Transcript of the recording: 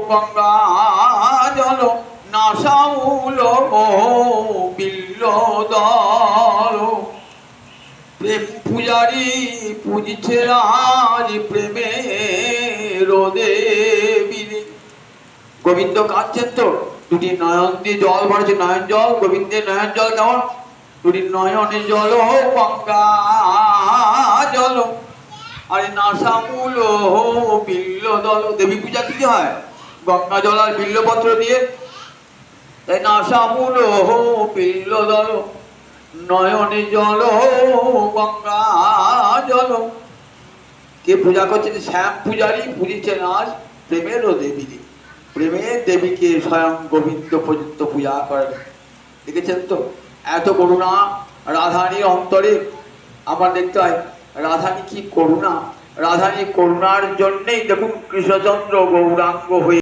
গঙ্গা জল নাসামূল বিল্ল দল প্রেম পূজারি পূজিছে রাজ প্রেমের দেবী। গোবিন্দ কাঁদছেন তো, দুটি নয়ন দিয়ে জল ভরেছে, নয়ন জল, গোবিন্দের নয়ন জল কেমন, দুটি নয়নে জল গঙ্গা জল আরে নাসামূল বিল্ল দল। দেবী পূজা কি হয়? গঙ্গা জল আর বিল্লপত্র দিয়ে। তাই নাসামূল বিল্ল দল নয়নে জল গঙ্গা জল। কে পূজা করছেন? শ্যাম পূজারী পূজিছেন আজ প্রেমের দেবী। প্রেমের দেবীকে স্বয়ং গোবিন্দ পর্যন্ত পূজা করেন। দেখেছেন তো এত করুণা রাধারীর অন্তরে। আমার দেখতে হয় রাধারী কি করুণা, রাধারী করুণার জন্যেই দেখুন কৃষ্ণচন্দ্র গৌরাঙ্গ হয়ে